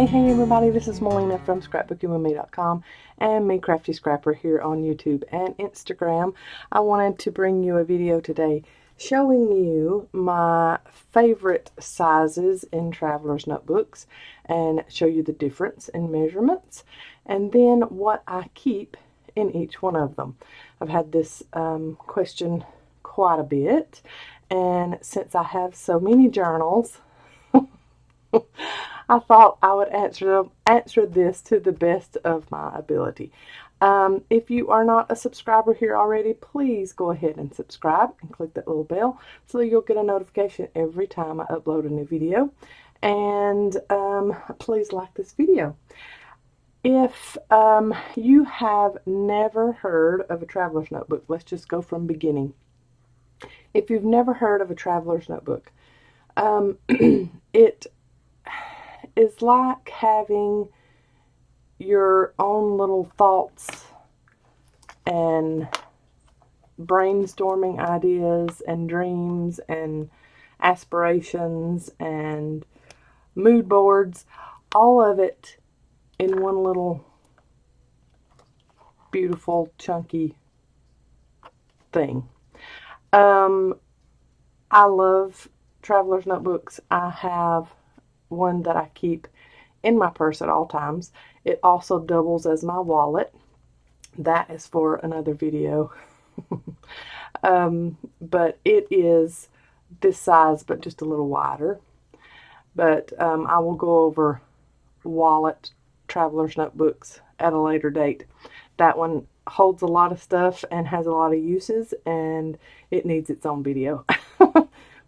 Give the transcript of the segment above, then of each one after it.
Hey everybody, this is Melina from ScrapbookingwithME.com and Me Crafty Scrapper here on YouTube and Instagram. I wanted to bring you a video today showing you my favorite sizes in Traveler's notebooks and show you the difference in measurements and then what I keep in each one of them. I've had this question quite a bit, and since I have so many journals I thought I would answer this to the best of my ability. If you are not a subscriber here already, please go ahead and subscribe and click that little bell so that you'll get a notification every time I upload a new video. And please like this video. If you have never heard of a Traveler's Notebook, let's just go from beginning. If you've never heard of a Traveler's Notebook, it is like having your own little thoughts and brainstorming ideas and dreams and aspirations and mood boards, all of it in one little beautiful chunky thing. I love Traveler's notebooks. I have one that I keep in my purse at all times. It also doubles as my wallet. That is for another video. But it is this size, but just a little wider. But I will go over wallet Traveler's notebooks at a later date. That one holds a lot of stuff and has a lot of uses, and it needs its own video.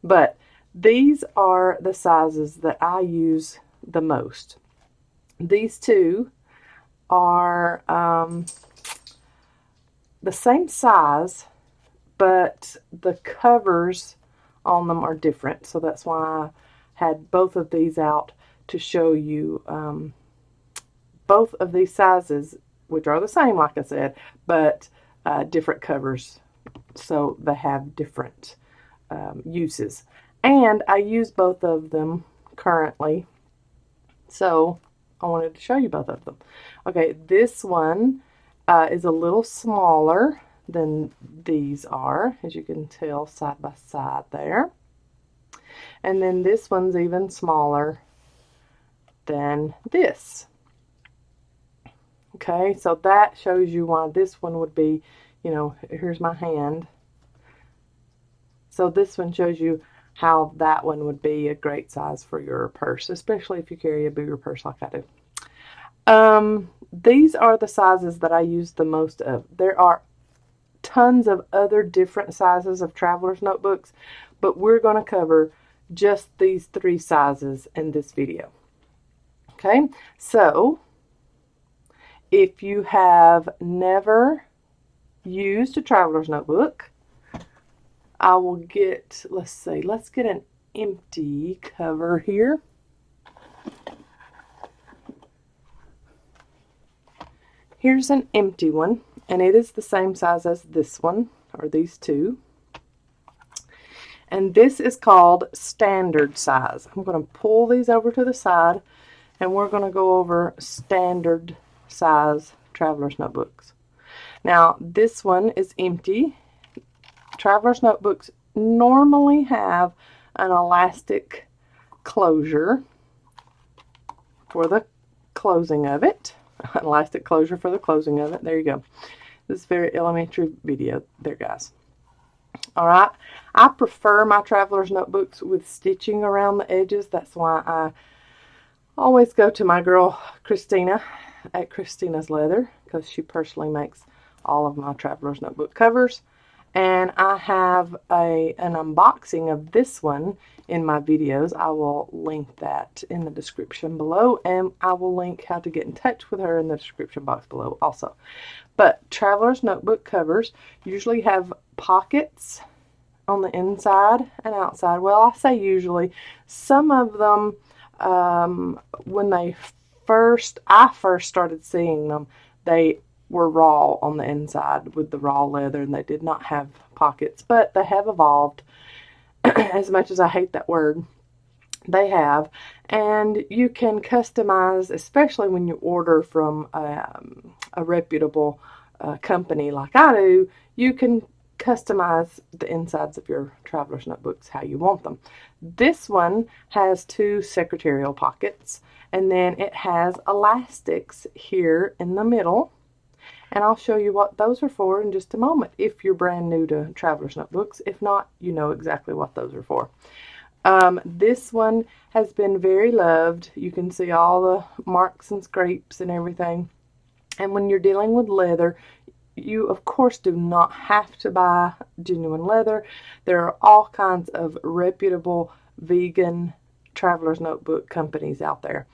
But these are the sizes that I use the most. These two are the same size, but the covers on them are different. So that's why I had both of these out to show you both of these sizes, which are the same, like I said, but different covers. So they have different uses. And I use both of them currently, so I wanted to show you both of them. Okay, this one is a little smaller than these are, as you can tell side by side there. And then this one's even smaller than this. Okay, so that shows you why this one would be, you know, here's my hand. So this one shows you how that one would be a great size for your purse, especially if you carry a bigger purse like I do. These are the sizes that I use the most of. There are tons of other different sizes of Traveler's notebooks, but we're going to cover just these three sizes in this video. Okay, so if you have never used a Traveler's notebook, I will get, let's get an empty cover here. Here's an empty one, and it is the same size as this one, or these two. And this is called standard size. I'm going to pull these over to the side, and we're going to go over standard size Traveler's notebooks. Now, this one is empty. Traveler's notebooks normally have an elastic closure for the closing of it. An elastic closure for the closing of it. There you go. This is a very elementary video there, guys. Alright, I prefer my Traveler's notebooks with stitching around the edges. That's why I always go to my girl Christina at Christina's Leather, because she personally makes all of my Traveler's notebook covers. And I have an unboxing of this one in my videos. I will link that in the description below, and I will link how to get in touch with her in the description box below also. But Traveler's notebook covers usually have pockets on the inside and outside. Well, I say usually. Some of them, when I first started seeing them, they were raw on the inside with the raw leather, and they did not have pockets, but they have evolved. As much as I hate that word, they have, and you can customize, especially when you order from a reputable company like I do. You can customize the insides of your traveler's notebooks how you want them. This one has 2 secretarial pockets, and then it has elastics here in the middle, and I'll show you what those are for in just a moment if you're brand new to traveler's notebooks. If not, you know exactly what those are for. This one has been very loved. You can see all the marks and scrapes and everything. And when you're dealing with leather, you of course do not have to buy genuine leather. There are all kinds of reputable vegan traveler's notebook companies out there.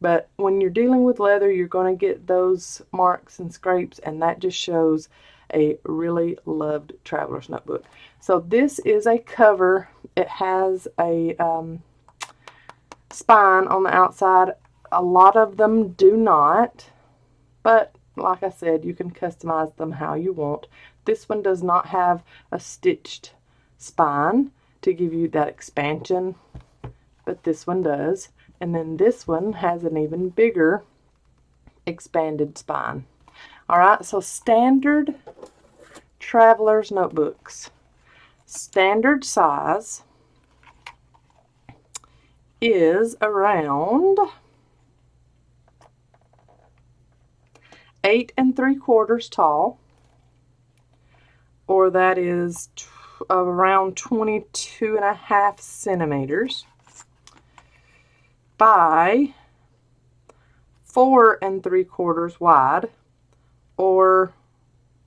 But when you're dealing with leather, you're going to get those marks and scrapes, and that just shows a really loved traveler's notebook. So this is a cover. It has a spine on the outside. A lot of them do not, but like I said, you can customize them how you want. This one does not have a stitched spine to give you that expansion, but this one does. And then this one has an even bigger expanded spine. Alright, so standard traveler's notebooks. Standard size is around 8 3/4 tall, or that is around 22.5 centimeters by 4 3/4 wide, or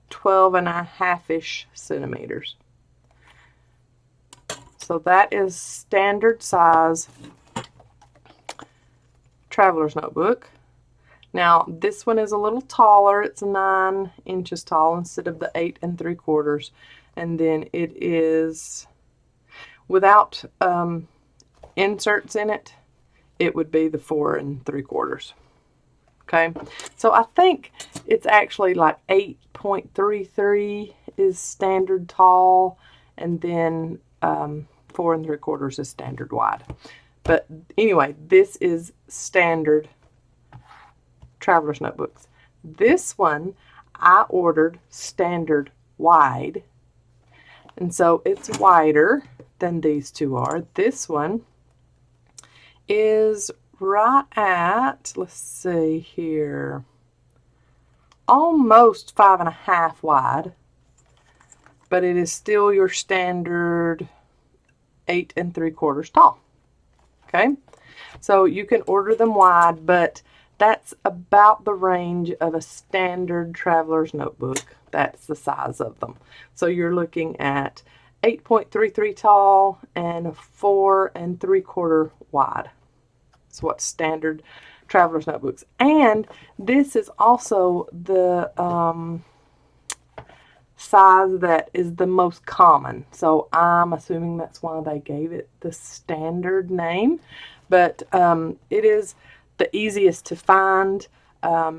12.5-ish centimeters. So that is standard size traveler's notebook. Now this one is a little taller. It's 9 inches tall instead of the 8 3/4, and then it is without inserts in it. It would be the 4 3/4. Okay, so I think it's actually like 8.33 is standard tall, and then 4 3/4 is standard wide. But anyway, this is standard traveler's notebooks. This one I ordered standard wide, and so it's wider than these two are. This one is right at, let's see here, almost 5.5 wide, but it is still your standard 8 3/4 tall. Okay, so you can order them wide, but that's about the range of a standard traveler's notebook. That's the size of them. So you're looking at 8.33 tall and 4 3/4 wide. That's what standard traveler's notebooks. And this is also the size that is the most common. So I'm assuming that's why they gave it the standard name. But it is the easiest to find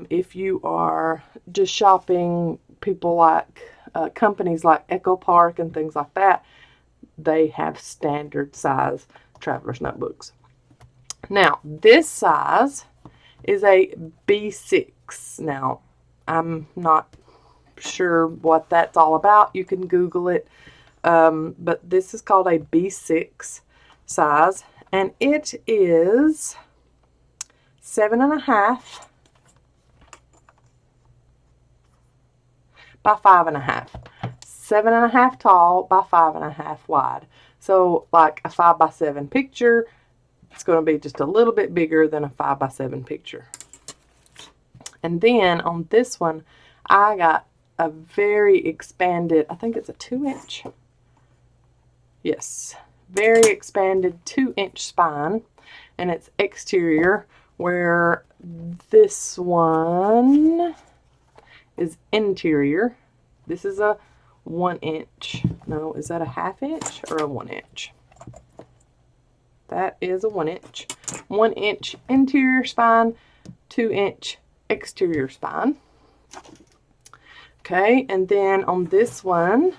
if you are just shopping. People like companies like Echo Park and things like that, they have standard size traveler's notebooks. Now this size is a B6. Now I'm not sure what that's all about. You can Google it, but this is called a B6 size, and it is 7.5 by 5.5. 7.5 tall by 5.5 wide. So like a 5x7 picture, it's going to be just a little bit bigger than a 5x7 picture. And then on this one, I got a very expanded, I think it's a 2-inch. Yes, very expanded 2-inch spine, and it's exterior, where this one is interior. This is a 1-inch. No, is that a 1/2 inch or a 1-inch? That is a 1-inch. 1-inch interior spine, 2-inch exterior spine. Okay, and then on this one,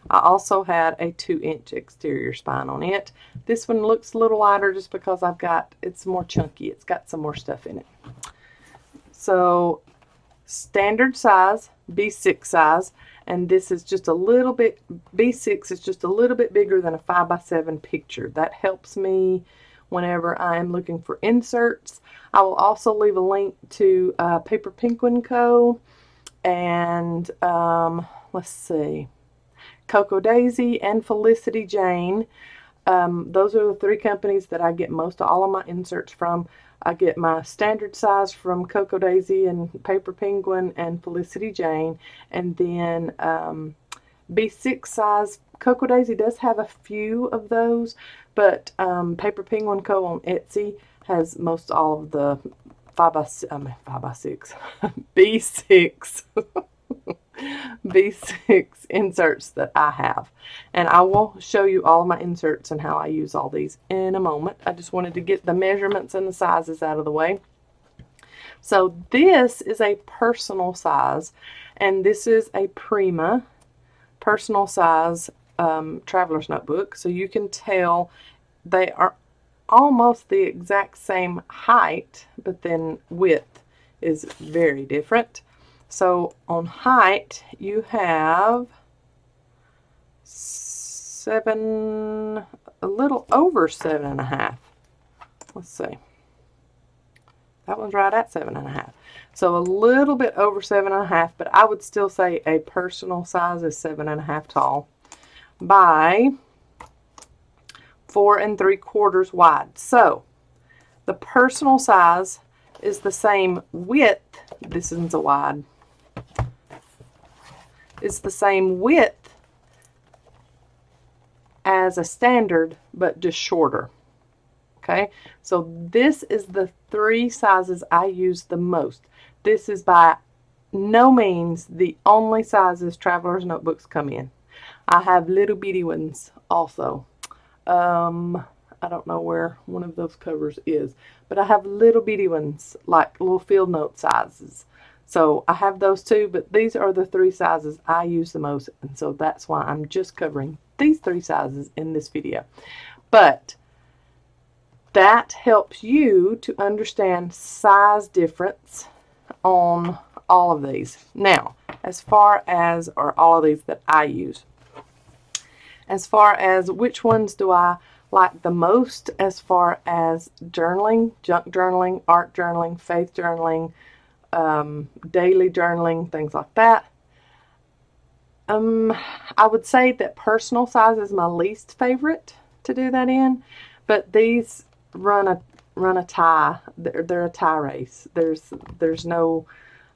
I also had a 2-inch exterior spine on it. This one looks a little lighter just because it's more chunky. It's got some more stuff in it. So standard size, B6 size, and this is just a little bit, B6 is just a little bit bigger than a 5x7 picture. That helps me whenever I am looking for inserts. I will also leave a link to Paper Penguin Co. and let's see, Cocoa Daisy and Felicity Jane. Those are the 3 companies that I get most of all of my inserts from. I get my standard size from Cocoa Daisy and Paper Penguin and Felicity Jane, and then B6 size. Cocoa Daisy does have a few of those, but Paper Penguin Co. on Etsy has most all of the 5x6 B6 B6 inserts that I have, and I will show you all of my inserts and how I use all these in a moment. I just wanted to get the measurements and the sizes out of the way. So this is a personal size, and this is a Prima personal size traveler's notebook. So you can tell they are almost the exact same height, but then width is very different. So on height, you have a little over 7.5. Let's see. That one's right at 7.5. So a little bit over 7.5, but I would still say a personal size is 7.5 tall by 4 3/4 wide. So the personal size is the same width. This isn't a wide. It's the same width as a standard, but just shorter. Okay, so this is the 3 sizes I use the most. This is by no means the only sizes Traveler's notebooks come in. I have little bitty ones also. I don't know where one of those covers is, but I have little bitty ones, like little field note sizes. So I have those too, but these are the 3 sizes I use the most, and so that's why I'm just covering these 3 sizes in this video. But that helps you to understand size difference on all of these. Now, as far as, or all of these that I use, as far as which ones do I like the most as far as journaling, junk journaling, art journaling, faith journaling, daily journaling, things like that. I would say that personal size is my least favorite to do that in, but these run a tie. They're a tie race. There's no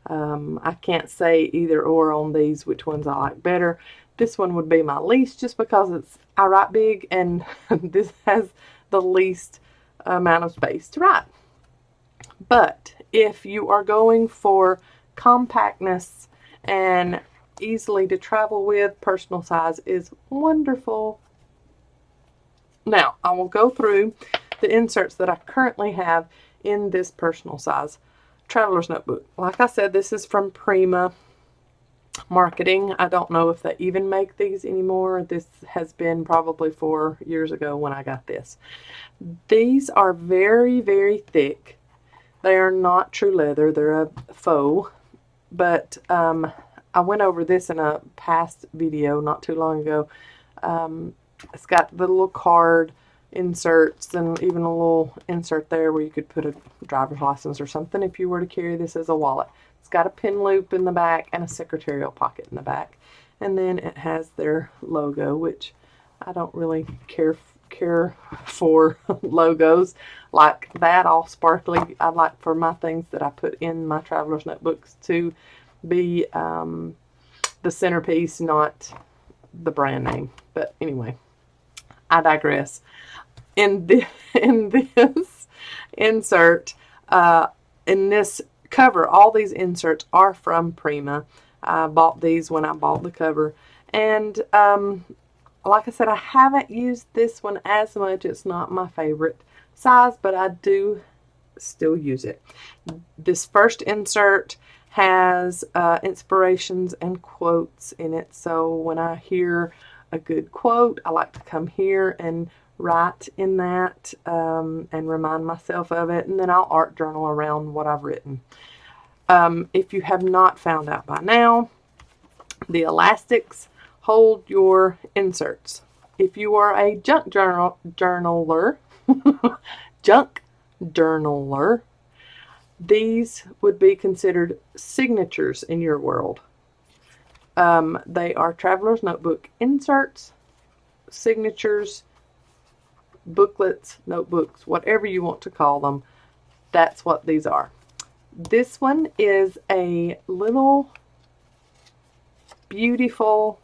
I can't say either or on these which ones I like better. This one would be my least just because I write big, and this has the least amount of space to write. But if you are going for compactness and easily to travel with, personal size is wonderful. Now, I will go through the inserts that I currently have in this personal size Traveler's notebook. Like I said, this is from Prima Marketing. I don't know if they even make these anymore. This has been probably 4 years ago when I got this. These are very, very thick. They are not true leather. They're a faux. But I went over this in a past video not too long ago. It's got the little card inserts and even a little insert there where you could put a driver's license or something if you were to carry this as a wallet. It's got a pin loop in the back and a secretarial pocket in the back. And then it has their logo, which I don't really care for logos like that, all sparkly. I like for my things that I put in my Traveler's notebooks to be the centerpiece, not the brand name. But anyway, I digress. In this insert, in this cover, all these inserts are from Prima. I bought these when I bought the cover. And like I said, I haven't used this one as much. It's not my favorite size, but I do still use it. This first insert has inspirations and quotes in it. So when I hear a good quote, I like to come here and write in that and remind myself of it, and then I'll art journal around what I've written. If you have not found out by now, the elastics hold your inserts. If you are a junk journaler, junk journaler, these would be considered signatures in your world. They are Traveler's Notebook inserts, signatures, booklets, notebooks, whatever you want to call them. That's what these are. This one is a little beautiful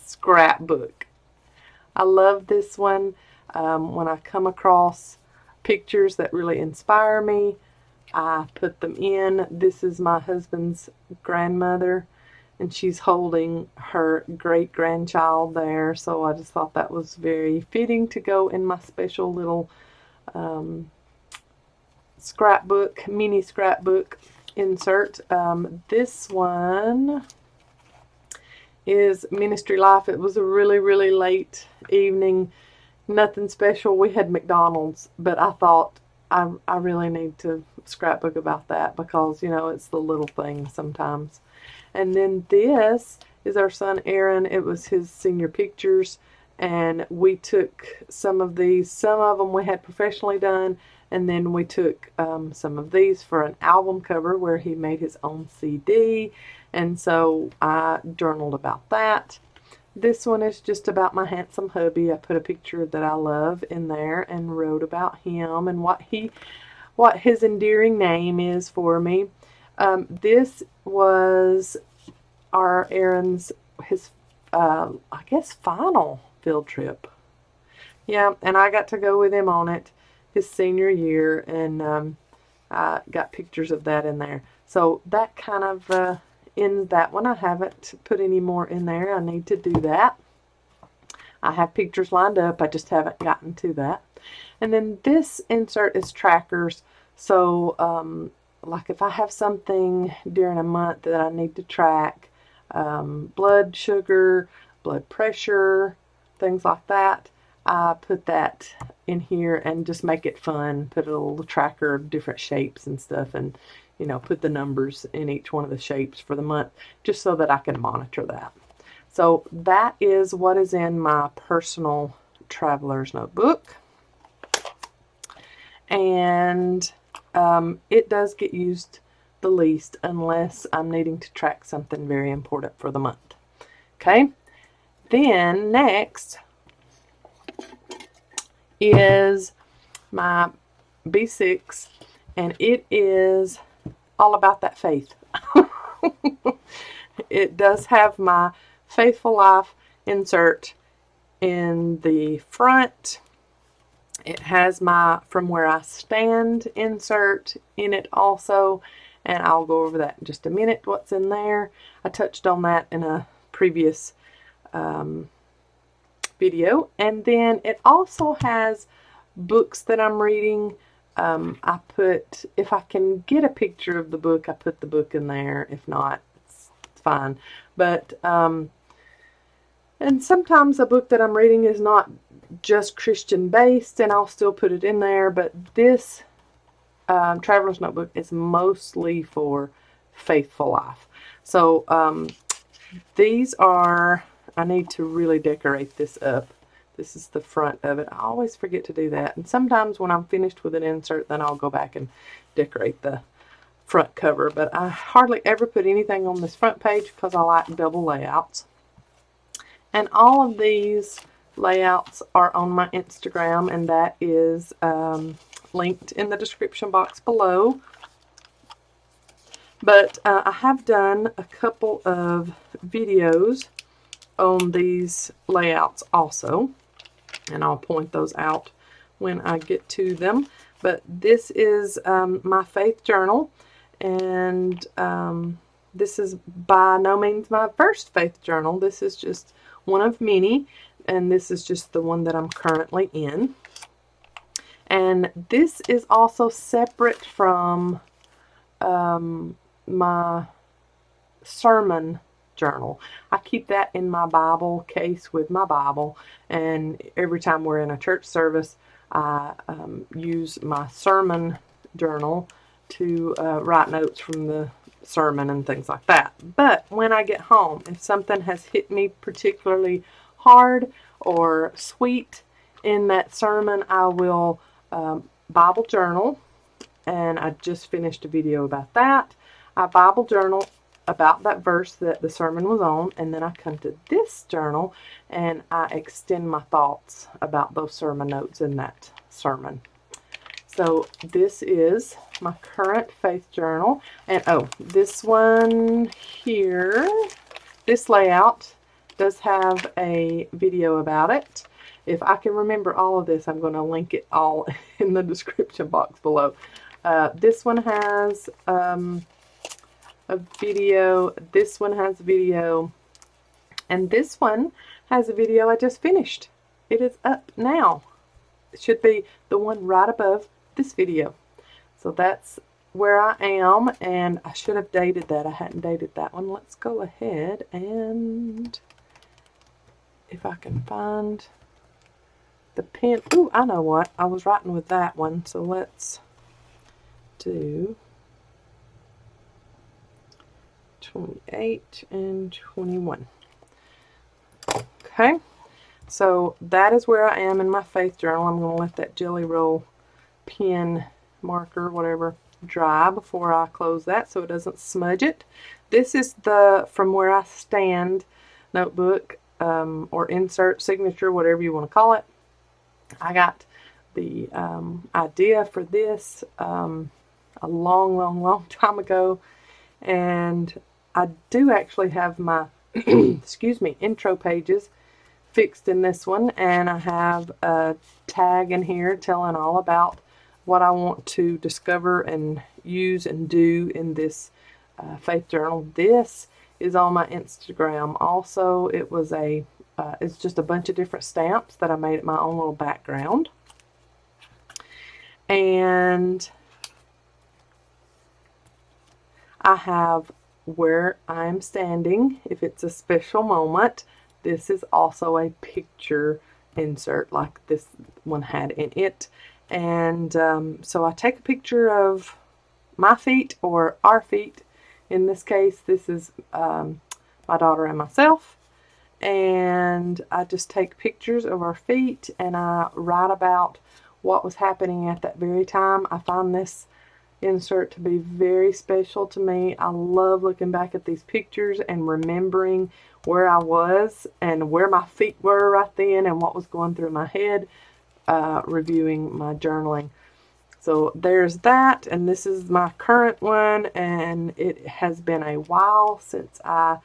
scrapbook. I love this one. When I come across pictures that really inspire me, I put them in. This is my husband's grandmother, and she's holding her great-grandchild there, so I just thought that was very fitting to go in my special little scrapbook, mini scrapbook insert. This one is Ministry Life. It was a really, really late evening. Nothing special. We had McDonald's, but I thought I really need to scrapbook about that because, you know, it's the little things sometimes. And then this is our son Aaron. It was his senior pictures, and we took some of these. Some of them we had professionally done, and then we took some of these for an album cover where he made his own CD. And so I journaled about that. This one is just about my handsome hubby. I put a picture that I love in there and wrote about him and what his endearing name is for me. This was Aaron's I guess final field trip. Yeah, and I got to go with him on it his senior year, and I got pictures of that in there. So that kind of in that one. I haven't put any more in there. I need to do that. I have pictures lined up. I just haven't gotten to that. And then this insert is trackers. So like if I have something during a month that I need to track, blood sugar, blood pressure, things like that, I put that in here and just make it fun. Put a little tracker of different shapes and stuff, and you know, put the numbers in each one of the shapes for the month, just so that I can monitor that. So that is what is in my personal Traveler's notebook. And it does get used the least unless I'm needing to track something very important for the month. Okay, then next is my B6, and it is all about that faith. It does have my Faithful Life insert in the front. It has my From Where I Stand insert in it also, and I'll go over that in just a minute, what's in there. I touched on that in a previous video. And then it also has books that I'm reading. I put, if I can get a picture of the book, I put the book in there. If not, it's fine. But, and sometimes a book that I'm reading is not just Christian based, and I'll still put it in there. But this Traveler's Notebook is mostly for Faithful Life. So these are, I need to really decorate this up. This is the front of it. I always forget to do that. And sometimes when I'm finished with an insert, then I'll go back and decorate the front cover. But I hardly ever put anything on this front page because I like double layouts. And all of these layouts are on my Instagram, and that is linked in the description box below. But I have done a couple of videos on these layouts also, and I'll point those out when I get to them. But this is my faith journal, and this is by no means my first faith journal. This is just one of many, and this is just the one that I'm currently in. And this is also separate from my sermon journal. I keep that in my Bible case with my Bible, and every time we're in a church service, I use my sermon journal to write notes from the sermon and things like that. But when I get home, if something has hit me particularly hard or sweet in that sermon, I will Bible journal, and I just finished a video about that. I Bible journal about that verse that the sermon was on, and then I come to this journal and I extend my thoughts about those sermon notes in that sermon. So this is my current faith journal, and oh, this one here, this layout does have a video about it. If I can remember all of this, I'm going to link it all in the description box below. This one has a video, this one has a video, and this one has a video I just finished. It is up now. It should be the one right above this video. So that's where I am, and I should have dated that. I hadn't dated that one. Let's go ahead and, if I can find the pen. Ooh, I know what. I was writing with that one, so let's do 28 and 21. Okay, so that is where I am in my faith journal. I'm going to let that Jelly Roll pen marker, whatever, dry before I close that so it doesn't smudge it. This is the From Where I Stand notebook, or insert, signature, whatever you want to call it. I got the idea for this a long time ago, and I do actually have my excuse me, intro pages fixed in this one, and I have a tag in here telling all about what I want to discover and use and do in this faith journal. This is on my Instagram. Also, it was it's just a bunch of different stamps that I made my own little background. And I have where I'm standing, if it's a special moment. This is also a picture insert like this one had in it. And so I take a picture of my feet or our feet. In this case, this is my daughter and myself. And I just take pictures of our feet, and I write about what was happening at that very time. I find this insert to be very special to me. I love looking back at these pictures and remembering where I was and where my feet were right then and what was going through my head, reviewing my journaling. So there's that, and this is my current one, and it has been a while since I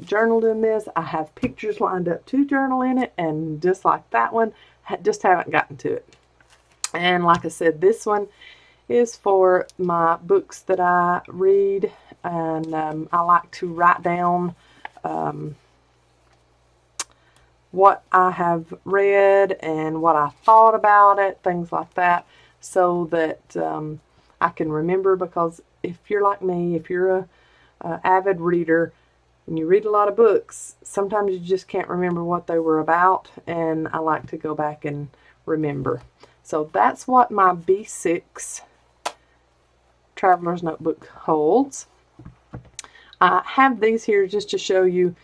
journaled in this. I have pictures lined up to journal in it, and just like that one, just haven't gotten to it. And like I said, this one is for my books that I read, and I like to write down what I have read and what I thought about it, things like that, so that I can remember. Because if you're like me, if you're a avid reader and you read a lot of books, sometimes you just can't remember what they were about, and I like to go back and remember. So that's what my B6 Traveler's Notebook holds. I have these here just to show you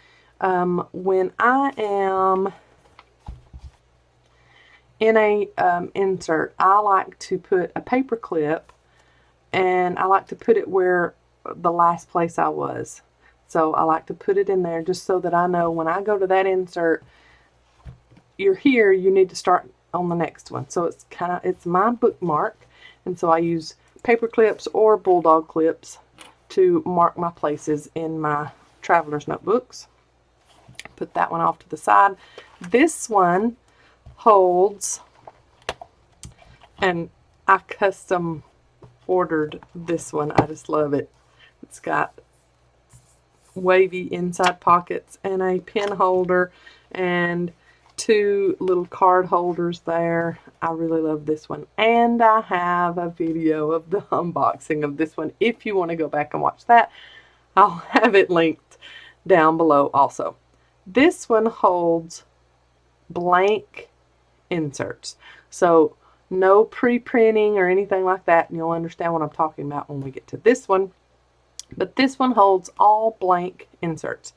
when I am in a insert, I like to put a paper clip, and I like to put it where the last place I was. So I like to put it in there just so that I know when I go to that insert, you're here, you need to start on the next one. So it's my bookmark, and so I use paper clips or bulldog clips to mark my places in my Traveler's notebooks. Put that one off to the side. This one holds, and I custom ordered this one. I just love it. It's got wavy inside pockets and a pen holder and two little card holders there. I really love this one, and I have a video of the unboxing of this one. If you want to go back and watch that, I'll have it linked down below also. This one holds blank inserts. So no pre-printing or anything like that, and you'll understand what I'm talking about when we get to this one. But this one holds all blank inserts.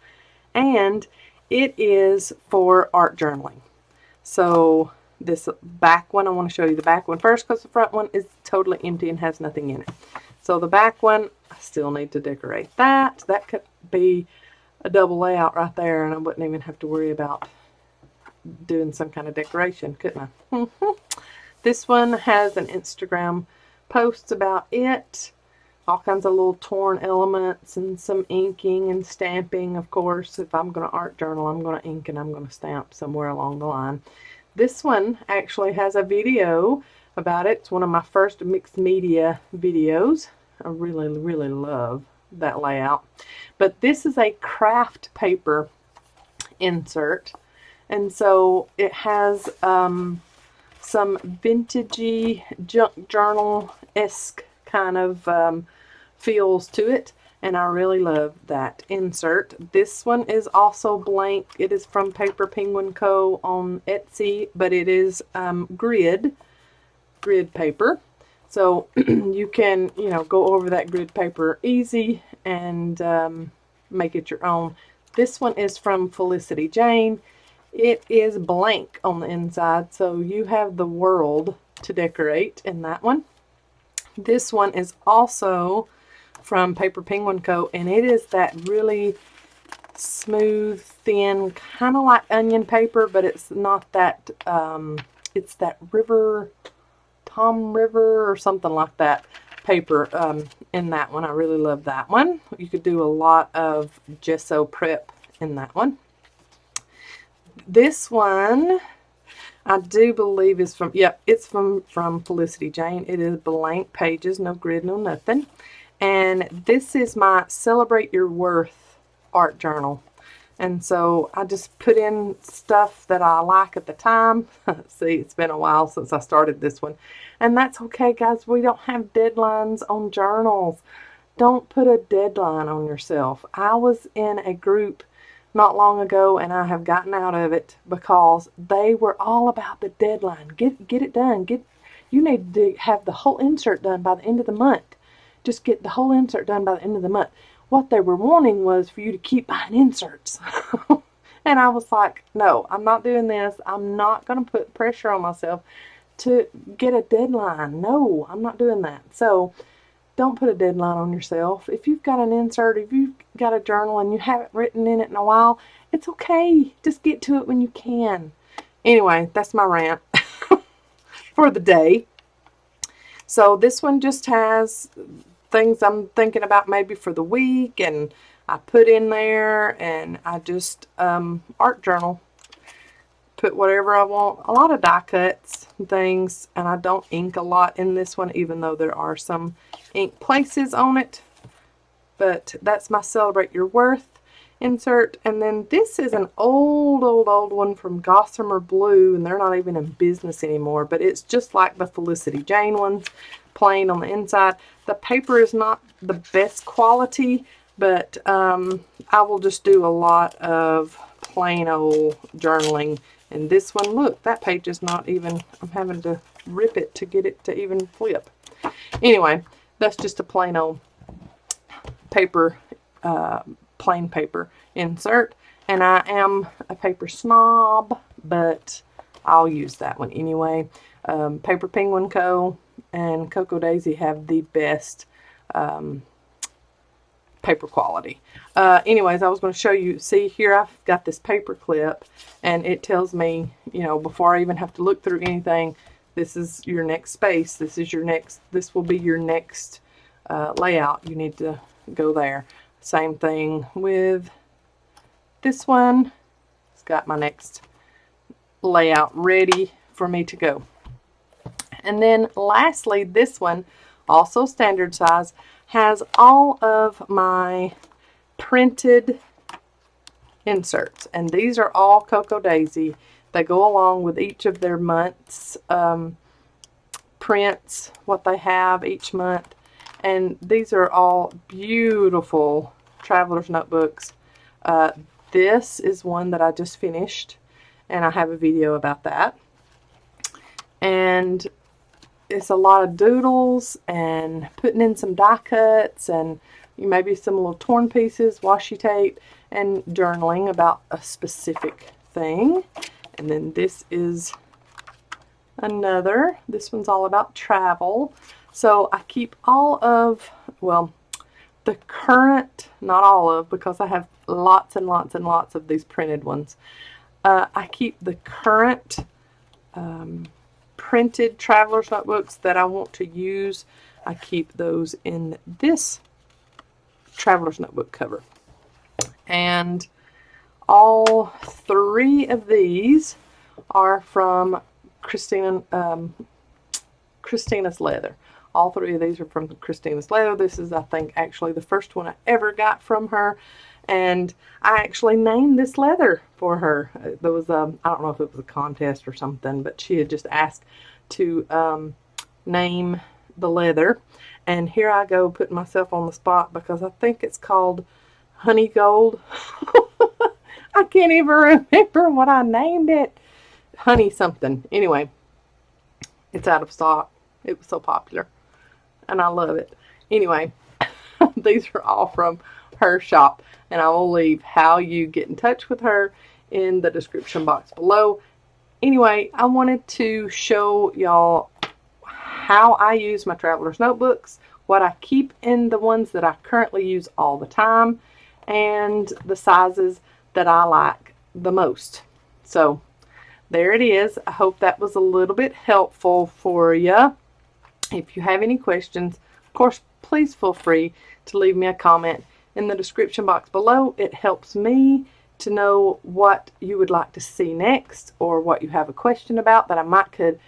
And it is for art journaling. So this back one, I want to show you the back one first because the front one is totally empty and has nothing in it. So the back one, I still need to decorate that. That could be a double layout right there, and I wouldn't even have to worry about doing some kind of decoration, couldn't I? This one has an Instagram post about it. All kinds of little torn elements and some inking and stamping. Of course, if I'm going to art journal, I'm going to ink and I'm going to stamp somewhere along the line. This one actually has a video about it. It's one of my first mixed media videos. I really, really love that layout. But this is a craft paper insert. And so it has some vintagey junk journal-esque kind of feels to it, and I really love that insert. This one is also blank. It is from Paper Penguin Co. on Etsy, but it is grid paper. So you can, you know, go over that grid paper easy and make it your own. This one is from Felicity Jane. It is blank on the inside, so you have the world to decorate in that one. This one is also from Paper Penguin Co., and it is that really smooth, thin, kind of like onion paper, but it's not that, it's that Tom River or something like that paper in that one. I really love that one. You could do a lot of gesso prep in that one. This one, I do believe is from, yep, it's from Felicity Jane. It is blank pages, no grid, no nothing. And this is my Celebrate Your Worth art journal. And so I just put in stuff that I like at the time. See, it's been a while since I started this one. And that's okay, guys. We don't have deadlines on journals. Don't put a deadline on yourself. I was in a group not long ago, and I have gotten out of it because they were all about the deadline. Get it done. You need to have the whole insert done by the end of the month. Just get the whole insert done by the end of the month. What they were wanting was for you to keep buying inserts. And I was like, no, I'm not doing this. I'm not going to put pressure on myself to get a deadline. No, I'm not doing that. So don't put a deadline on yourself. If you've got an insert, if you've got a journal and you haven't written in it in a while, it's okay. Just get to it when you can. Anyway, that's my rant for the day. So this one just has things I'm thinking about maybe for the week, and I put in there, and I just art journal. Put whatever I want. A lot of die cuts and things, and I don't ink a lot in this one, even though there are some ink places on it. But that's my Celebrate Your Worth insert. And then this is an old one from Gossamer Blue, and they're not even in business anymore, but it's just like the Felicity Jane ones, plain on the inside. The paper is not the best quality, but I will just do a lot of plain old journaling. And this one, look, that page is not even, I'm having to rip it to get it to even flip. Anyway, that's just a plain old paper, plain paper insert. And I am a paper snob, but I'll use that one anyway. Paper Penguin Co. and Cocoa Daisy have the best paper quality. Anyways, I was going to show you, see here I've got this paper clip, and it tells me, you know, before I even have to look through anything, this is your next space, this will be your next layout. You need to go there. Same thing with this one. It's got my next layout ready for me to go. And then lastly, this one, also standard size, has all of my printed inserts, and these are all Cocoa Daisy. They go along with each of their months prints, what they have each month, and these are all beautiful Traveler's notebooks. This is one that I just finished, and I have a video about that. And it's a lot of doodles and putting in some die cuts and maybe some little torn pieces, washi tape, and journaling about a specific thing. And then this is another. This one's all about travel. So I keep all of, well, the current, not all of, because I have lots and lots and lots of these printed ones. I keep the current printed Traveler's notebooks that I want to use. I keep those in this Traveler's notebook cover. And all 3 of these are from Christina's Leather. All 3 of these are from Christina's Leather. This is, I think, actually the first one I ever got from her. And I actually named this leather for her. There was I don't know if it was a contest or something, but she had just asked to name the leather. And here I go putting myself on the spot because I think it's called Honey Gold. I can't even remember what I named it. Honey something. Anyway, it's out of stock. It was so popular. And I love it. Anyway, these are all from her shop. And I will leave how you get in touch with her in the description box below. Anyway, I wanted to show y'all how I use my Traveler's notebooks, what I keep in the ones that I currently use all the time, and the sizes that I like the most. So there it is. I hope that was a little bit helpful for you. If you have any questions, of course, please feel free to leave me a comment in the description box below. It helps me to know what you would like to see next, or what you have a question about that I might could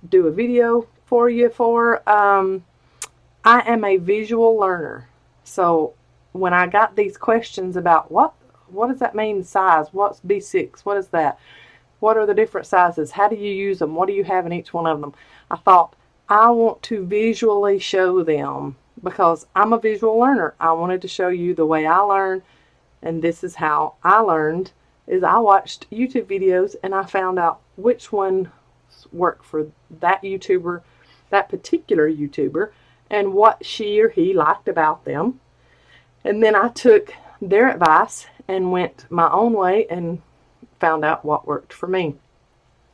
do a video for you for. I am a visual learner, so when I got these questions about what does that mean, size, what's B6, what is that, what are the different sizes, how do you use them, what do you have in each one of them, I thought I want to visually show them because I'm a visual learner. I wanted to show you the way I learn, and this is how I learned, is I watched YouTube videos and I found out which one worked for that YouTuber, that particular YouTuber, and what she or he liked about them. And then I took their advice and went my own way and found out what worked for me.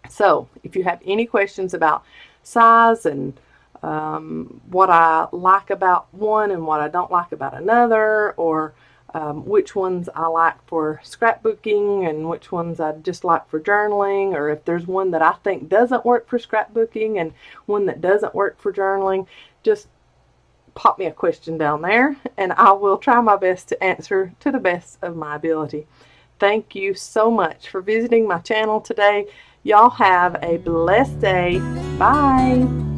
So if you have any questions about size and what I like about one and what I don't like about another, or which ones I like for scrapbooking and which ones I just like for journaling, or if there's one that I think doesn't work for scrapbooking and one that doesn't work for journaling, just pop me a question down there and I will try my best to answer to the best of my ability. Thank you so much for visiting my channel today. Y'all have a blessed day. Bye.